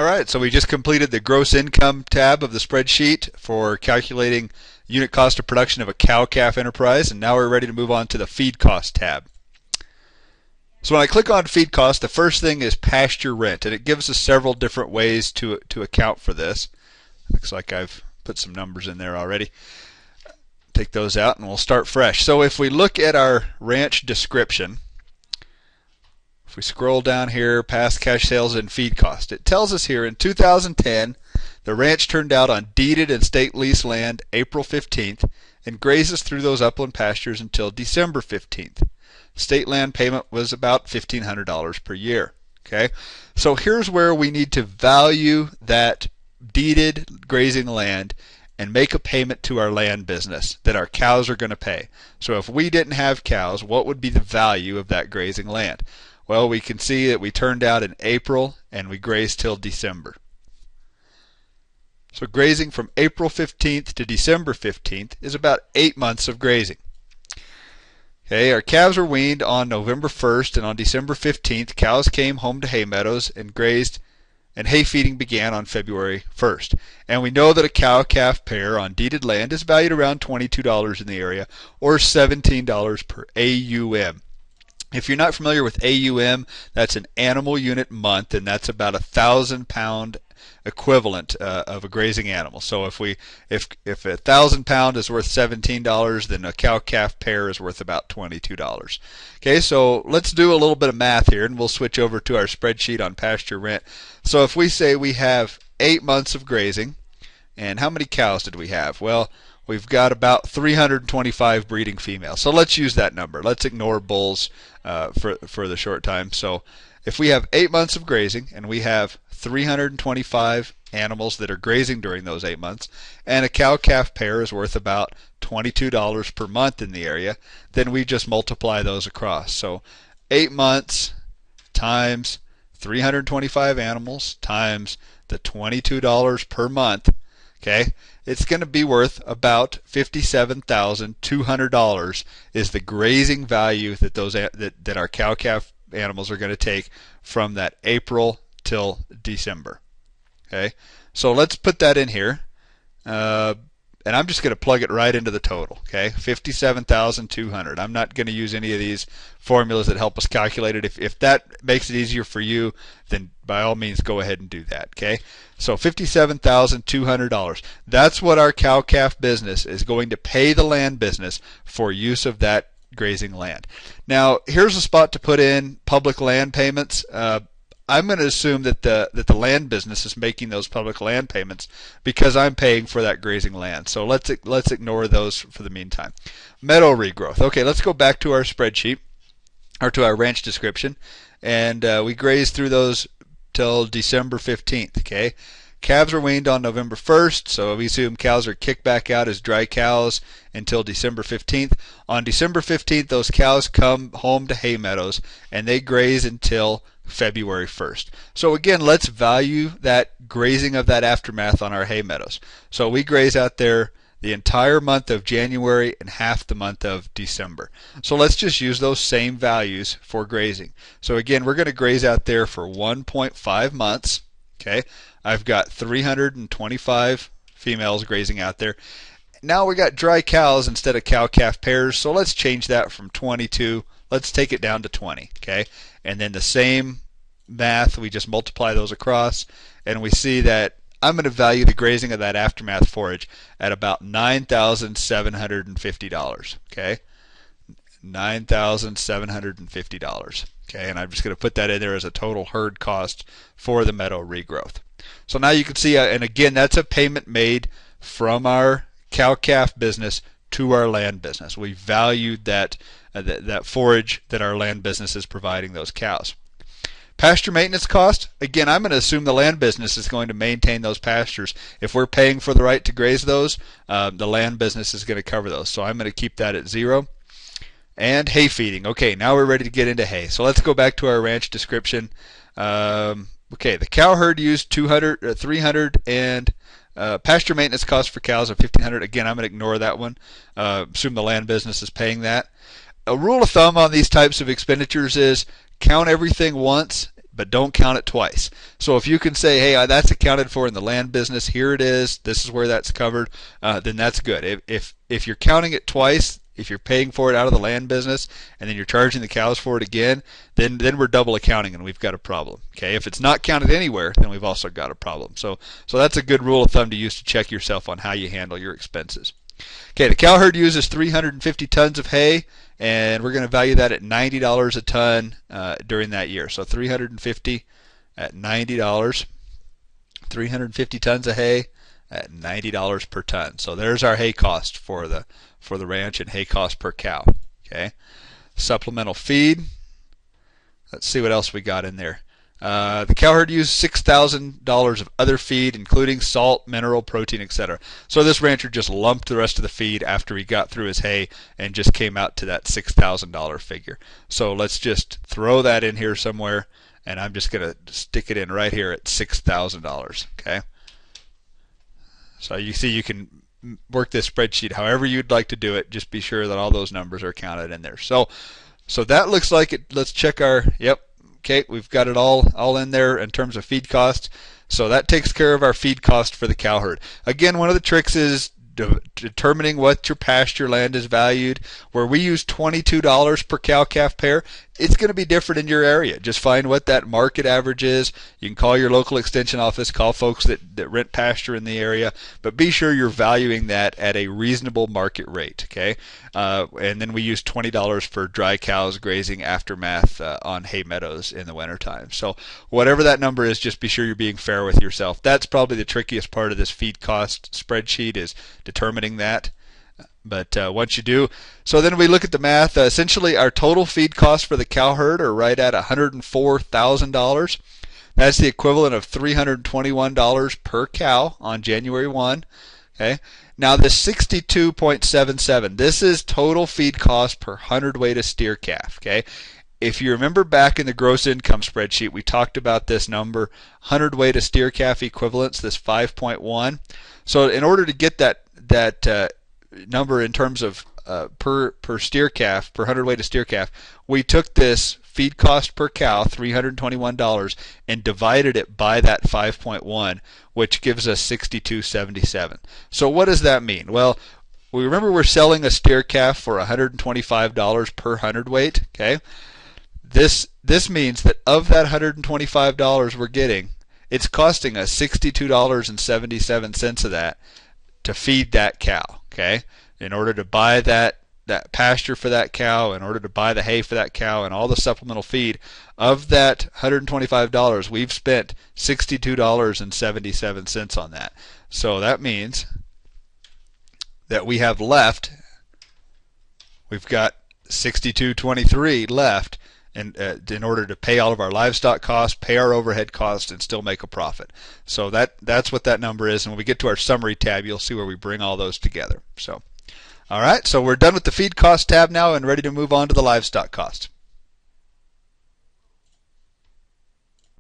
Alright, so we just completed the gross income tab of the spreadsheet for calculating unit cost of production of a cow-calf enterprise, and now we're ready to move on to the feed cost tab. So when I click on feed cost, the first thing is pasture rent, and it gives us several different ways to account for this. Looks like I've put some numbers in there already. Take those out and we'll start fresh. So if we look at our ranch description, if we scroll down here past cash sales and feed cost, it tells us here in 2010 the ranch turned out on deeded and state lease land April 15th and grazes through those upland pastures until December 15th. State land payment was about $1,500 per year. Okay, so here's where we need to value that deeded grazing land and make a payment to our land business that our cows are going to pay. So if we didn't have cows, what would be the value of that grazing land? Well, we can see that we turned out in April and we grazed till December. So grazing from April 15th to December 15th is about 8 months of grazing. Okay, our calves were weaned on November 1st, and on December 15th, cows came home to hay meadows and grazed, and hay feeding began on February 1st. And we know that a cow-calf pair on deeded land is valued around $22 in the area, or $17 per AUM. If you're not familiar with AUM, that's an animal unit month, and that's about 1,000 pound equivalent of a grazing animal. So if 1,000 pound is worth $17, then a cow-calf pair is worth about $22. Okay, so let's do a little bit of math here, and we'll switch over to our spreadsheet on pasture rent. So if we say we have 8 months of grazing, and how many cows did we have? Well, we've got about 325 breeding females. So let's use that number. Let's ignore bulls for the short time. So if we have 8 months of grazing and we have 325 animals that are grazing during those 8 months, and a cow-calf pair is worth about $22 per month in the area, then we just multiply those across. So 8 months times 325 animals times the $22 per month, okay, it's going to be worth about $57,200 is the grazing value that that our cow-calf animals are going to take from that April till December. Okay, so let's put that in here, and I'm just going to plug it right into the total. Okay, 57,200. I'm not going to use any of these formulas that help us calculate it. If that makes it easier for you, then by all means go ahead and do that. Okay, so $57,200. That's what our cow-calf business is going to pay the land business for use of that grazing land. Now here's a spot to put in public land payments. I'm going to assume that the land business is making those public land payments because I'm paying for that grazing land. So let's ignore those for the meantime. Meadow regrowth. Okay, let's go back to our spreadsheet or to our ranch description, and we grazed through those till December 15th. Okay, calves were weaned on November 1st, so we assume cows are kicked back out as dry cows until December 15th. On December 15th, those cows come home to hay meadows and they graze until February 1st. So again, let's value that grazing of that aftermath on our hay meadows. So we graze out there the entire month of January and half the month of December. So let's just use those same values for grazing. So again, we're going to graze out there for 1.5 months. Okay, I've got 325 females grazing out there. Now we got dry cows instead of cow-calf pairs, so let's change that from 22. Let's take it down to 20. Okay, and then the same math, we just multiply those across, and we see that I'm going to value the grazing of that aftermath forage at about $9,750. Okay, $9,750. Okay, and I'm just going to put that in there as a total herd cost for the meadow regrowth. So now you can see, and again, that's a payment made from our cow-calf business to our land business. We valued that forage that our land business is providing those cows. Pasture maintenance cost, again, I'm going to assume the land business is going to maintain those pastures. If we're paying for the right to graze those, the land business is going to cover those. So I'm going to keep that at 0. And hay feeding. Okay, now we're ready to get into hay. So let's go back to our ranch description. Okay, the cow herd used 300 and pasture maintenance cost for cows of $1,500. Again, I'm going to ignore that one. Assume the land business is paying that. A rule of thumb on these types of expenditures is count everything once, but don't count it twice. So if you can say, hey, that's accounted for in the land business, here it is, this is where that's covered, then that's good. If you're counting it twice, if you're paying for it out of the land business and then you're charging the cows for it again, then we're double accounting and we've got a problem. Okay, if it's not counted anywhere, then we've also got a problem. So that's a good rule of thumb to use to check yourself on how you handle your expenses. Okay, the cow herd uses 350 tons of hay, and we're going to value that at $90 a ton during that year. So 350 at $90, 350 tons of hay at $90 per ton. So there's our hay cost for the ranch and hay cost per cow. Okay, supplemental feed. Let's see what else we got in there. The cow herd used $6,000 of other feed, including salt, mineral, protein, etc. So this rancher just lumped the rest of the feed after he got through his hay and just came out to that $6,000 figure. So let's just throw that in here somewhere, and I'm just going to stick it in right here at $6,000. Okay. So you see, you can work this spreadsheet however you'd like to do it. Just be sure that all those numbers are counted in there. So that looks like it. Let's check our, yep, okay, we've got it all in there in terms of feed costs. So that takes care of our feed cost for the cow herd. Again, one of the tricks is determining what your pasture land is valued. Where we use $22 per cow-calf pair, it's going to be different in your area. Just find what that market average is. You can call your local extension office, call folks that rent pasture in the area, but be sure you're valuing that at a reasonable market rate. Okay, and then we use $20 for dry cows grazing aftermath on hay meadows in the wintertime. So whatever that number is, just be sure you're being fair with yourself. That's probably the trickiest part of this feed cost spreadsheet, is determining that. But once you do, so then we look at the math. Essentially, our total feed costs for the cow herd are right at $104,000. That's the equivalent of $321 per cow on January 1. Okay. Now this 62.77, this is total feed cost per hundredweight of steer calf. Okay. If you remember back in the gross income spreadsheet, we talked about this number, hundredweight of steer calf equivalents, this 5.1. So in order to get that number in terms of per steer calf, per hundredweight of steer calf, we took this feed cost per cow, $321, and divided it by that 5.1, which gives us 62.77. So what does that mean? Well, we remember we're selling a steer calf for $125 per hundredweight. Okay, this means that of that $125 we're getting, it's costing us $62.77 of that to feed that cow. Okay, in order to buy that pasture for that cow, in order to buy the hay for that cow and all the supplemental feed, of that $125, we've spent $62.77 on that. So that means that we have left, we've got $62.23 left in order to pay all of our livestock costs, pay our overhead costs, and still make a profit. So that's what that number is. And when we get to our summary tab, you'll see where we bring all those together. So, all right, so we're done with the feed cost tab now and ready to move on to the livestock cost.